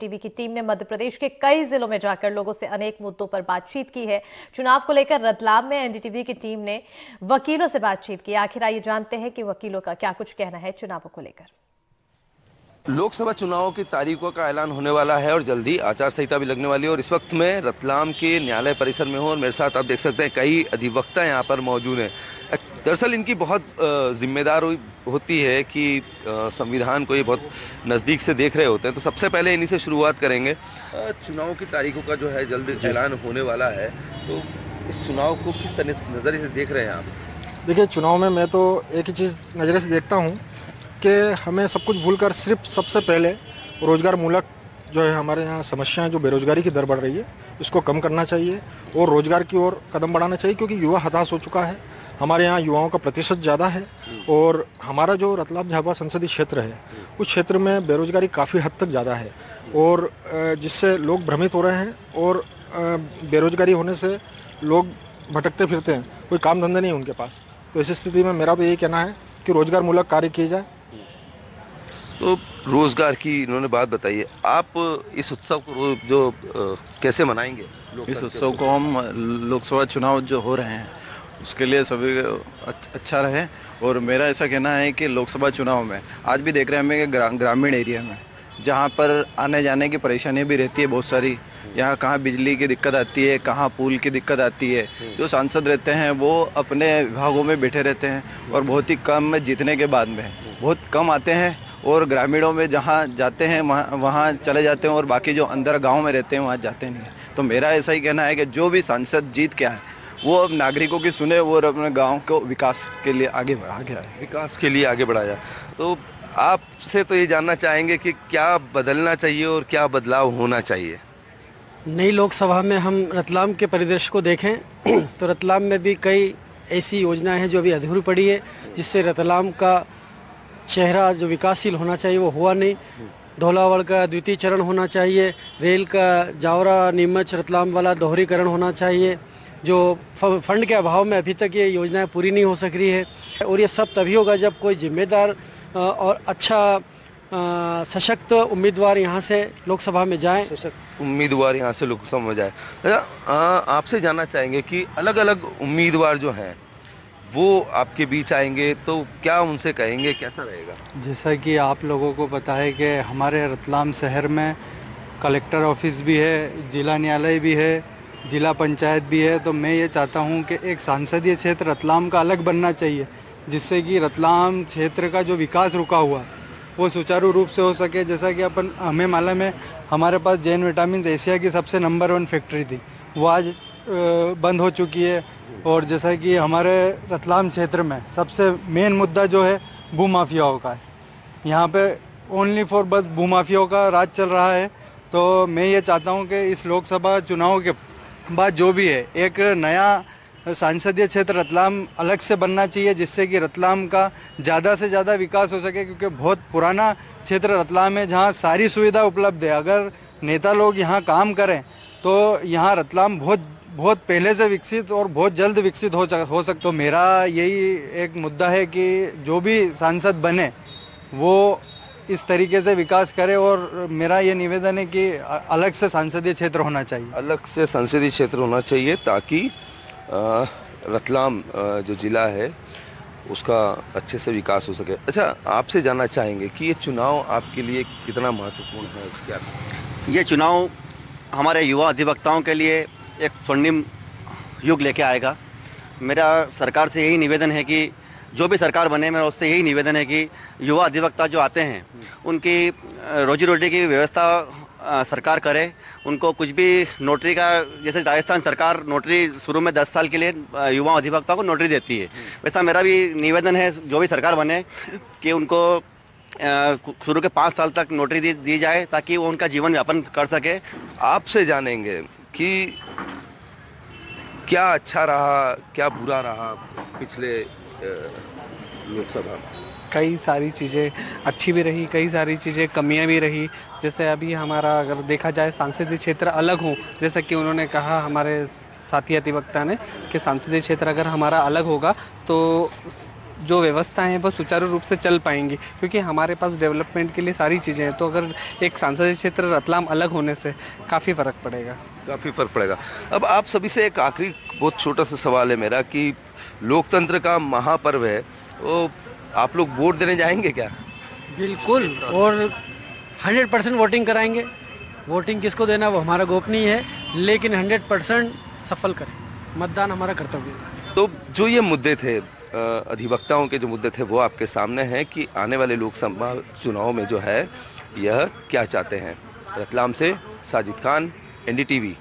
TV की team ने मध्य प्रदेश के कई जिलों में जाकर लोगों से अनेक मुद्दों पर बातचीत की है। चुनाव को लेकर रतलाम में एनडीटीवी की टीम ने वकीलों से बातचीत की। आखिर आइए जानते हैं कि वकीलों का क्या कुछ कहना है चुनावों को लेकर। लोकसभा चुनावों की तारीखों का ऐलान होने वाला है और जल्दी आचार संहिता भी लगने वाली है। और इस वक्त मैं रतलाम के न्यायालय परिसर में हूँ और मेरे साथ आप देख सकते हैं कई अधिवक्ता यहाँ पर मौजूद हैं। दरअसल इनकी बहुत जिम्मेदार होती है कि संविधान को ये बहुत नज़दीक से देख रहे होते हैं। तो सबसे पहले इन्हीं से शुरुआत करेंगे। चुनाव की तारीखों का जो है जल्द ऐलान होने वाला है, तो इस चुनाव को किस तरह नज़रिए से देख रहे हैं आप? देखिए, चुनाव में मैं तो एक ही चीज़ नज़रिए से देखता हूँ कि हमें सब कुछ भूलकर सिर्फ सबसे पहले रोज़गार मूलक जो है हमारे यहाँ समस्याएं, जो बेरोज़गारी की दर बढ़ रही है, इसको कम करना चाहिए और रोज़गार की ओर कदम बढ़ाना चाहिए, क्योंकि युवा हताश हो चुका है। हमारे यहाँ युवाओं का प्रतिशत ज़्यादा है और हमारा जो रतलाम झाबुआ संसदीय क्षेत्र है, उस क्षेत्र में बेरोज़गारी काफ़ी हद तक ज़्यादा है और जिससे लोग भ्रमित हो रहे हैं और बेरोज़गारी होने से लोग भटकते फिरते हैं, कोई काम धंधा नहीं है उनके पास। तो इस स्थिति में मेरा तो यही कहना है कि रोज़गार मूलक कार्य किए जाए। तो रोजगार की इन्होंने बात बताई है। आप इस उत्सव को जो कैसे मनाएंगे? इस उत्सव को हम लोकसभा चुनाव जो हो रहे हैं उसके लिए सभी अच्छा रहे। और मेरा ऐसा कहना है कि लोकसभा चुनाव में आज भी देख रहे हैं हमें कि ग्रामीण एरिया में जहाँ पर आने जाने की परेशानी भी रहती है बहुत सारी, यहाँ कहाँ बिजली की दिक्कत आती है, कहाँ पुल की दिक्कत आती है। जो सांसद रहते हैं वो अपने विभागों में बैठे रहते हैं और बहुत ही कम जीतने के बाद में बहुत कम आते हैं और ग्रामीणों में जहाँ जाते हैं वहाँ चले जाते हैं और बाकी जो अंदर गांव में रहते हैं वहाँ जाते नहीं हैं। तो मेरा ऐसा ही कहना है कि जो भी सांसद जीत के आए वो अब नागरिकों की सुने और अपने गांव को विकास के लिए आगे आए, विकास के लिए आगे बढ़ाया। तो आपसे तो ये जानना चाहेंगे कि क्या बदलना चाहिए और क्या बदलाव होना चाहिए? नई लोकसभा में हम रतलाम के परिदृश्य को देखें तो रतलाम में भी कई ऐसी योजनाएं हैं जो अभी अधूरी पड़ी है, जिससे रतलाम का चेहरा जो विकासशील होना चाहिए वो हुआ नहीं। धौलावड़ का द्वितीय चरण होना चाहिए, रेल का जावरा नीमच रतलाम वाला दोहरीकरण होना चाहिए, जो फंड के अभाव में अभी तक ये योजनाएं पूरी नहीं हो सक रही है। और ये सब तभी होगा जब कोई जिम्मेदार और अच्छा सशक्त उम्मीदवार यहाँ से लोकसभा में जाएं। सशक्त उम्मीदवार यहाँ से लोकसभा में जाए। आपसे जानना चाहेंगे कि अलग अलग उम्मीदवार जो हैं वो आपके बीच आएंगे तो क्या उनसे कहेंगे, कैसा रहेगा? जैसा कि आप लोगों को पता है कि हमारे रतलाम शहर में कलेक्टर ऑफिस भी है, जिला न्यायालय भी है, जिला पंचायत भी है। तो मैं ये चाहता हूँ कि एक संसदीय क्षेत्र रतलाम का अलग बनना चाहिए, जिससे कि रतलाम क्षेत्र का जो विकास रुका हुआ वो सुचारू रूप से हो सके। जैसा कि हमें मालूम है हमारे पास जैन विटामिन एशिया की सबसे नंबर 1 फैक्ट्री थी, वो आज बंद हो चुकी है। और जैसा कि हमारे रतलाम क्षेत्र में सबसे मेन मुद्दा जो है भूमाफियाओं का है, यहाँ पे ओनली फॉर बस भूमाफियाओं का राज चल रहा है। तो मैं ये चाहता हूँ कि इस लोकसभा चुनाव के बाद जो भी है एक नया सांसदीय क्षेत्र रतलाम अलग से बनना चाहिए, जिससे कि रतलाम का ज़्यादा से ज़्यादा विकास हो सके, क्योंकि बहुत पुराना क्षेत्र रतलाम है जहाँ सारी सुविधा उपलब्ध है। अगर नेता लोग यहाँ काम करें तो यहाँ रतलाम बहुत पहले से विकसित और बहुत जल्द विकसित हो सकता। तो मेरा यही एक मुद्दा है कि जो भी सांसद बने वो इस तरीके से विकास करे। और मेरा ये निवेदन है कि अलग से संसदीय क्षेत्र होना चाहिए, अलग से संसदीय क्षेत्र होना चाहिए ताकि रतलाम जो ज़िला है उसका अच्छे से विकास हो सके। अच्छा, आपसे जानना चाहेंगे कि ये चुनाव आपके लिए कितना महत्वपूर्ण है? क्या ये चुनाव हमारे युवा अधिवक्ताओं के लिए एक स्वर्णिम युग लेके आएगा। मेरा सरकार से यही निवेदन है कि जो भी सरकार बने, मेरा उससे यही निवेदन है कि युवा अधिवक्ता जो आते हैं उनकी रोजी रोटी की व्यवस्था सरकार करे। उनको कुछ भी नोटरी का, जैसे राजस्थान सरकार नोटरी शुरू में 10 साल के लिए युवा अधिवक्ता को नोटरी देती है, वैसा मेरा भी निवेदन है जो भी सरकार बने कि उनको शुरू के 5 साल तक नोटरी दी जाए ताकि वो उनका जीवन यापन कर सके। आपसे जानेंगे कि क्या अच्छा रहा, क्या बुरा रहा पिछले लोकसभा में? कई सारी चीज़ें अच्छी भी रही, कई सारी चीज़ें कमियां भी रही। जैसे अभी हमारा अगर देखा जाए सांसदीय क्षेत्र अलग हो, जैसा कि उन्होंने कहा हमारे साथी अधिवक्ता ने कि सांसदीय क्षेत्र अगर हमारा अलग होगा तो जो व्यवस्थाएं हैं वो सुचारू रूप से चल पाएंगी, क्योंकि हमारे पास डेवलपमेंट के लिए सारी चीज़ें हैं। तो अगर एक संसदीय क्षेत्र रतलाम अलग होने से काफ़ी फ़र्क पड़ेगा। काफ़ी फर्क पड़ेगा। अब आप सभी से एक आखिरी बहुत छोटा सा सवाल है मेरा कि लोकतंत्र का महापर्व है, वो आप लोग वोट देने जाएंगे क्या? बिल्कुल, और 100% वोटिंग कराएंगे। वोटिंग किसको देना वो हमारा गोपनीय है, लेकिन 100% सफल करें। मतदान हमारा कर्तव्य है। तो जो ये मुद्दे थे, अधिवक्ताओं के जो मुद्दे थे, वो आपके सामने हैं कि आने वाले लोकसभा चुनाव में जो है यह क्या चाहते हैं। रतलाम से साजिद खान, NDTV।